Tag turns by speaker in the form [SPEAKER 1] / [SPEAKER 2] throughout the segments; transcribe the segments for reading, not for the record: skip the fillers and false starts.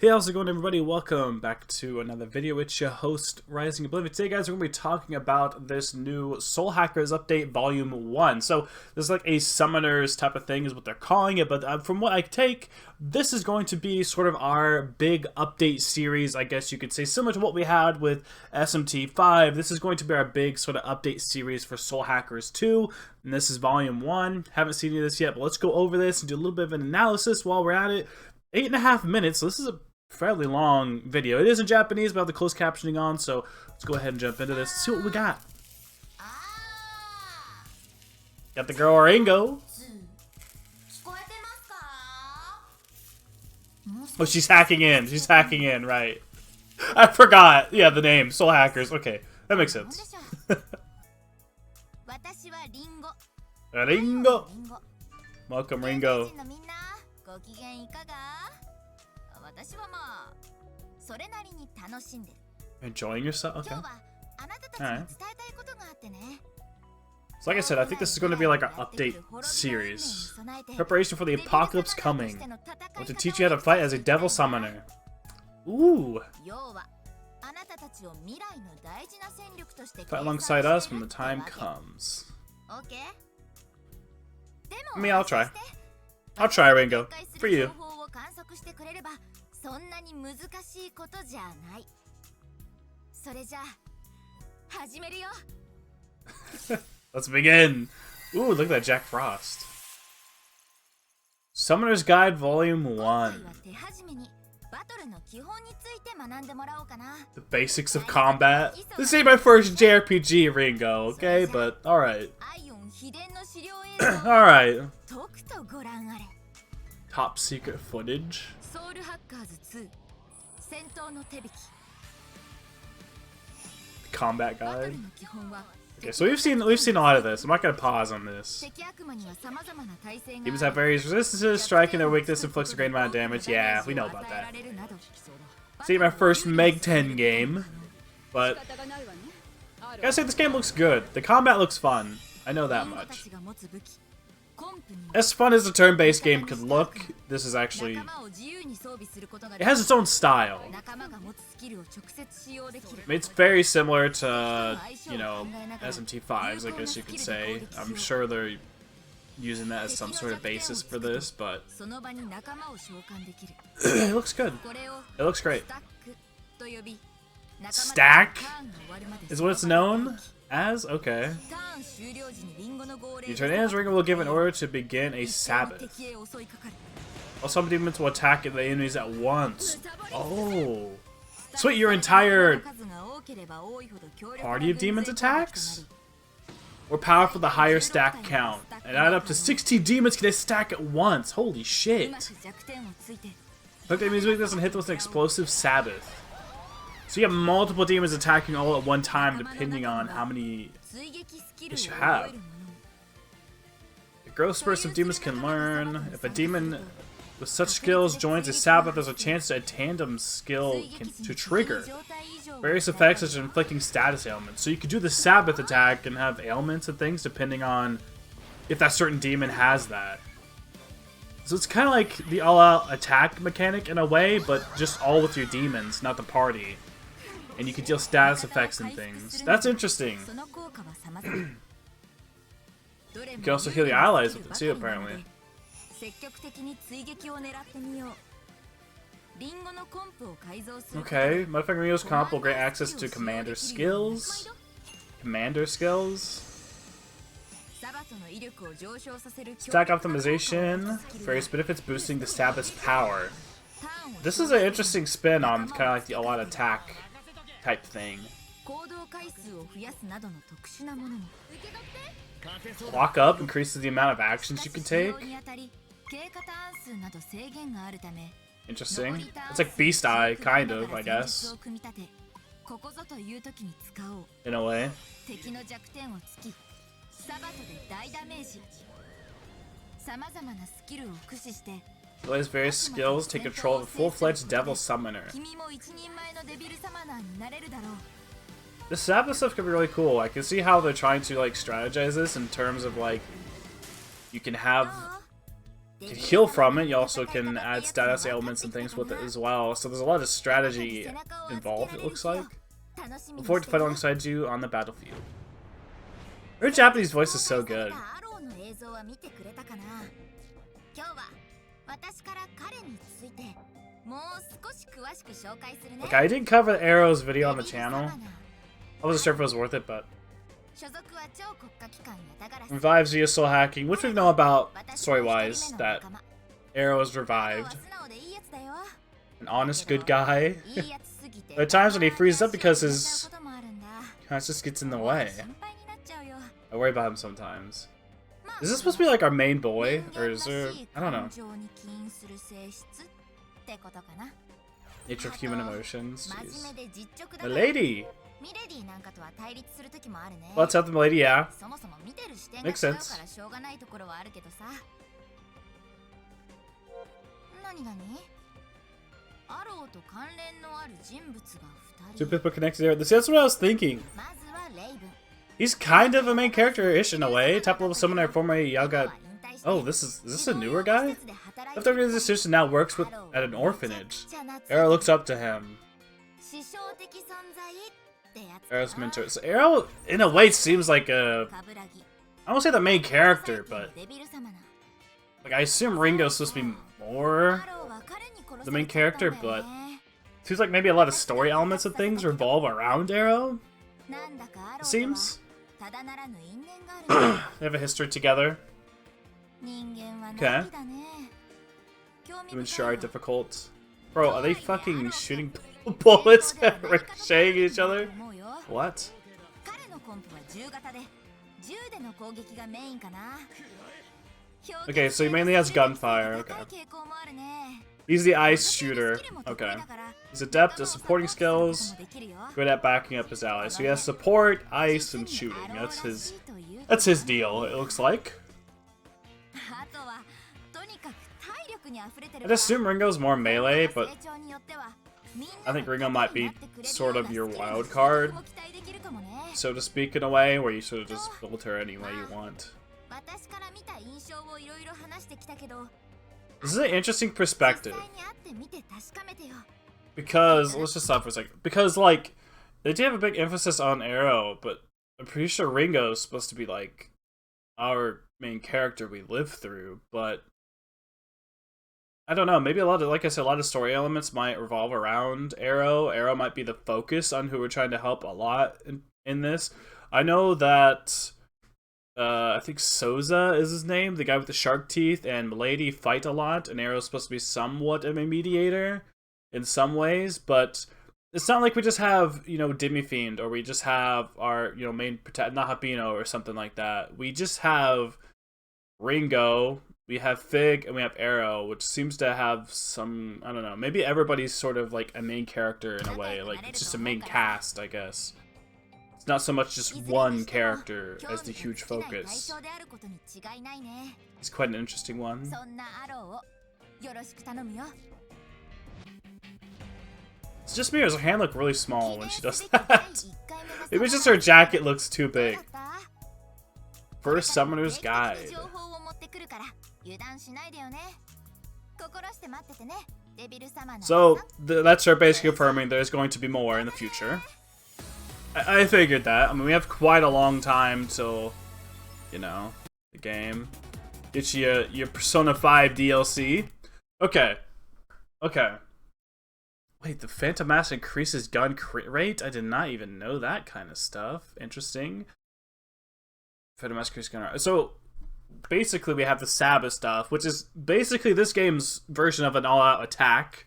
[SPEAKER 1] Hey, how's it going, everybody? Welcome back to another video. It's your host, Rising Oblivion. Today, guys, we're going to be talking about this new Soul Hackers update, Volume 1. So, this is like a Summoners type of thing is what they're calling it, but from what I take, this is going to be sort of our big update series, I guess you could say, similar to what we had with SMT5. This is going to be our big sort of update series for Soul Hackers 2, and this is Volume 1. Haven't seen any of this yet, but let's go over this and do a little bit of an analysis while we're at it. 8.5 minutes, so this is a fairly long video. It is in Japanese, but I have the closed captioning on, so let's go ahead and jump into this. See what we got. Got the girl Ringo. Oh, she's hacking in. She's hacking in, right. I forgot. Yeah, the name. Soul Hackers. Okay, that makes sense. Ringo. Welcome, Ringo. Enjoying yourself? Okay. Alright. So like I said, I think this is going to be like our update series. Preparation for the apocalypse coming. I want to teach you how to fight as a devil summoner. Ooh. Fight alongside us when the time comes. I mean, I'll try. I'll try, Ringo. For you. Let's begin. Ooh, look at that Jack Frost. Summoner's Guide Volume 1. The basics of combat. This ain't my first jrpg, Ringo, okay? But, alright. Alright. Top secret footage. Combat guide. Okay, so we've seen a lot of this. I'm not gonna pause on this. Demons have various resistances, striking their weakness inflicts a great amount of damage. Yeah, we know about that. See, my first Meg 10 game, but I gotta say this game looks good. The combat looks fun. I know that much. As fun as a turn-based game could look, this is actually... It has its own style. It's very similar to, you know, SMT5s, I guess you could say. I'm sure they're using that as some sort of basis for this, but... It looks good. It looks great. Stack is what it's known as? Okay. You turn in as Ringo will give an order to begin a Sabbath. All some demons will attack the enemies at once. Oh. Sweet, your entire party of demons attacks? More powerful the higher stack count. And add up to 16 demons can stack at once. Holy shit. Hook the enemy's weakness and hit them with an explosive Sabbath. So you have multiple demons attacking all at one time depending on how many you have. The growth spurts of demons can learn. If a demon with such skills joins a Sabbath, there's a chance that a tandem skill to trigger. Various effects such as inflicting status ailments. So you could do the Sabbath attack and have ailments and things depending on if that certain demon has that. So it's kind of like the all-out attack mechanic in a way, but just all with your demons, not the party. And you can deal status effects and things. That's interesting. You can also heal your allies with it too, apparently. Okay, modifying Rio's comp will grant access to commander skills. Commander skills. Stack optimization. Various benefits boosting the Sabbath's power. This is an interesting spin on kind of like the all-out attack type thing. Walk up increases the amount of actions you can take. Interesting. It's like Beast Eye, kind of, I guess. In a way. Utilize various skills, take control of a full-fledged devil summoner. The Sabbath stuff could be really cool. I can see how they're trying to like strategize this in terms of like you can have can heal from it. You also can add status ailments and things with it as well. So there's a lot of strategy involved, it looks like. Look forward to fight alongside you on the battlefield. Her Japanese voice is so good. Okay, I didn't cover Arrow's video on the channel. I wasn't sure if it was worth it, but... Revives via soul hacking, which we know about story-wise, that Arrow is revived. An honest good guy. There are times when he freezes up because his conscience gets in the way. I worry about him sometimes. Is this supposed to be like our main boy? Or is there... I don't know. Nature of human emotions. Jeez. Milady! Let's help the Milady, yeah. Makes sense. Two people connected there. That's what I was thinking. He's kind of a main character-ish in a way. Top level summoner, former Yaga. Oh, is this a newer guy? Left over this institution now works at an orphanage. Arrow looks up to him. Arrow's mentor. So Arrow, in a way, seems like a... I won't say the main character, but... Like, I assume Ringo's supposed to be more the main character, but... It seems like maybe a lot of story elements and things revolve around Arrow. It seems. They have a history together. Okay. Human shard difficult. Bro, are they fucking shooting bullets and ricocheting each other? What? Okay, so he mainly has gunfire. Okay. He's the ice shooter. Okay. He's adept at supporting skills. Good at backing up his allies. So he has support, ice, and shooting. That's his deal, it looks like. I'd assume Ringo's more melee, but I think Ringo might be sort of your wild card, so to speak, in a way, where you sort of just build her any way you want. This is an interesting perspective. Because, let's just stop for a second. Because, like, they do have a big emphasis on Arrow, but I'm pretty sure Ringo is supposed to be, like, our main character we live through, but I don't know, maybe a lot of, like I said, a lot of story elements might revolve around Arrow. Arrow might be the focus on who we're trying to help a lot in this. I know that, I think Souza is his name, the guy with the shark teeth, and Milady fight a lot, and Arrow's supposed to be somewhat of a mediator in some ways, but it's not like we just have, you know, Demi-Fiend, or we just have our, you know, main Nahabino or something like that. We just have Ringo, we have Fig, and we have Arrow, which seems to have some, I don't know, maybe everybody's sort of like a main character in a way, like it's just a main cast, I guess. It's not so much just one character as the huge focus. It's quite an interesting one. It's just me, or does her hand look really small when she does that? Maybe it's just her jacket looks too big. First Summoner's Guide. So, that's her basically confirming there's going to be more in the future. I figured that. I mean, we have quite a long time till, you know, the game. Get you your Persona 5 DLC. Okay. Okay. Wait, the Phantom Mask increases gun crit rate? I did not even know that kind of stuff. Interesting. Phantom Mask increases gun rate. So, basically we have the Sabbath stuff, which is basically this game's version of an all-out attack.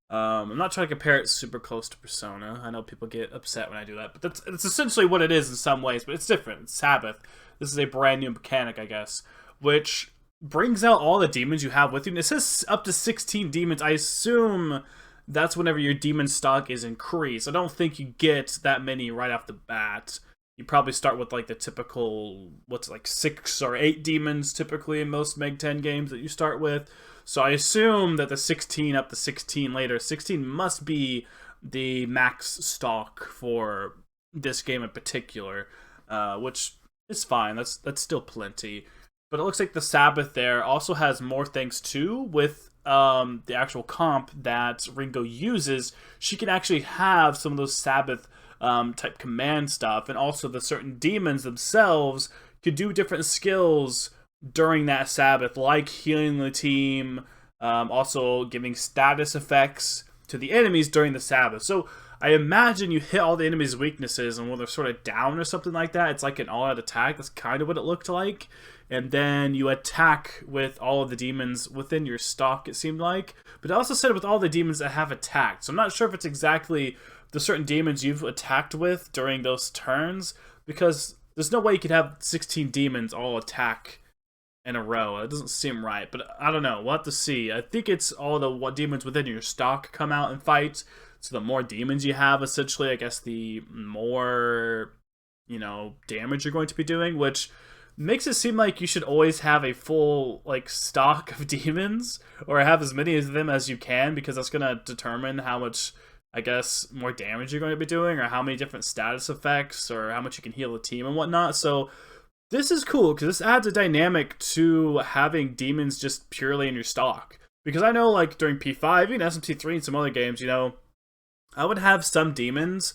[SPEAKER 1] I'm not trying to compare it super close to Persona. I know people get upset when I do that, but that's essentially what it is in some ways, but it's different. It's Sabbath. This is a brand new mechanic, I guess, which brings out all the demons you have with you. And it says up to 16 demons. I assume that's whenever your demon stock is increased. I don't think you get that many right off the bat. You probably start with like the typical, what's it, like 6 or 8 demons typically in most Meg 10 games that you start with. So I assume that the 16 up to 16 later, 16 must be the max stock for this game in particular, which is fine. That's still plenty. But it looks like the Sabbath there also has more things too with the actual comp that Ringo uses. She can actually have some of those Sabbath type command stuff, and also the certain demons themselves could do different skills during that Sabbath, like healing the team, also giving status effects to the enemies during the Sabbath. So I imagine you hit all the enemies' weaknesses, and when they're sort of down or something like that, it's like an all-out attack. That's kind of what it looked like. And then you attack with all of the demons within your stock, it seemed like. But it also said with all the demons that have attacked. So I'm not sure if it's exactly the certain demons you've attacked with during those turns, because there's no way you could have 16 demons all attack in a row. It doesn't seem right, but I don't know. We'll have to see. I think it's all the demons within your stock come out and fight. So the more demons you have, essentially, I guess the more, you know, damage you're going to be doing, which makes it seem like you should always have a full, like, stock of demons, or have as many of them as you can, because that's going to determine how much, I guess, more damage you're going to be doing, or how many different status effects, or how much you can heal the team and whatnot. So this is cool, because this adds a dynamic to having demons just purely in your stock. Because I know, like, during P5, even SMT3 and some other games, you know, I would have some demons,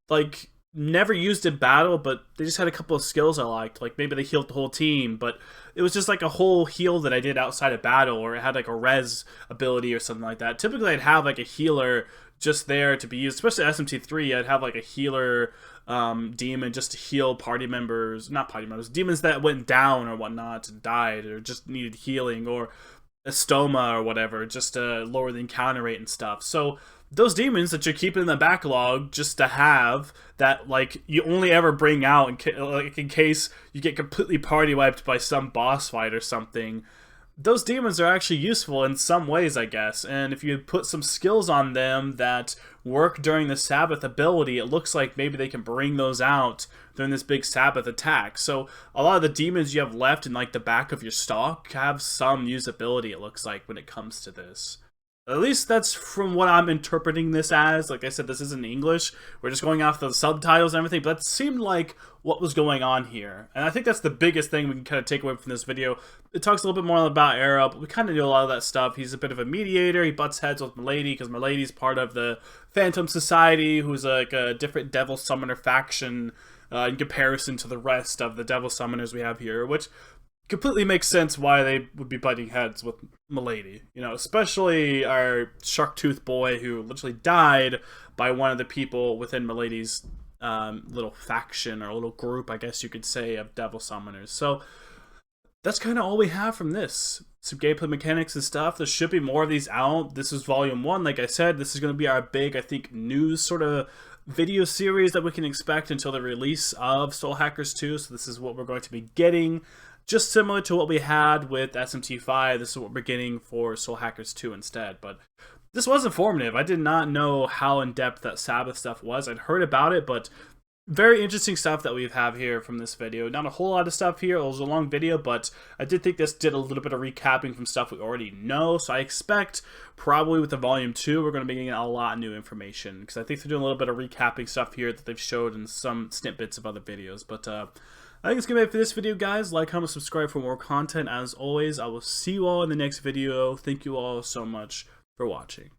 [SPEAKER 1] like, never used in battle, but they just had a couple of skills I liked. Like, maybe they healed the whole team, but it was just like a whole heal that I did outside of battle, or it had like a res ability or something like that. Typically, I'd have like a healer just there to be used, especially SMT3. I'd have like a healer demon just to heal party members, not party members, demons that went down or whatnot and died, or just needed healing, or a stoma or whatever, just to lower the encounter rate and stuff. So those demons that you're keeping in the backlog just to have, that like you only ever bring out in case you get completely party wiped by some boss fight or something, those demons are actually useful in some ways, I guess. And if you put some skills on them that work during the Sabbath ability, it looks like maybe they can bring those out during this big Sabbath attack. So a lot of the demons you have left in like the back of your stock have some usability, it looks like, when it comes to this. At least that's from what I'm interpreting this as. Like I said, this isn't English. We're just going off the subtitles and everything, but that seemed like what was going on here. And I think that's the biggest thing we can kind of take away from this video. It talks a little bit more about Arrow, but we kind of do a lot of that stuff. He's a bit of a mediator. He butts heads with Milady, because Milady's part of the Phantom Society, who's like a different Devil Summoner faction in comparison to the rest of the Devil Summoners we have here, which completely makes sense why they would be butting heads with Milady. You know, especially our Sharktooth boy, who literally died by one of the people within Milady's little faction, or little group, I guess you could say, of Devil Summoners. So that's kind of all we have from this. Some gameplay mechanics and stuff. There should be more of these out. This is Volume 1. Like I said, this is going to be our big, I think, news sort of video series that we can expect until the release of Soul Hackers 2. So this is what we're going to be getting. Just similar to what we had with SMT5, this is what we're getting for Soul Hackers 2 instead. But this was informative. I did not know how in-depth that Sabbath stuff was. I'd heard about it, but very interesting stuff that we have here from this video. Not a whole lot of stuff here. It was a long video, but I did think this did a little bit of recapping from stuff we already know. So I expect probably with the Volume 2, we're going to be getting a lot of new information, because I think they're doing a little bit of recapping stuff here that they've showed in some snippets of other videos. But I think it's going to be it for this video, guys. Like, comment, subscribe for more content. As always, I will see you all in the next video. Thank you all so much for watching.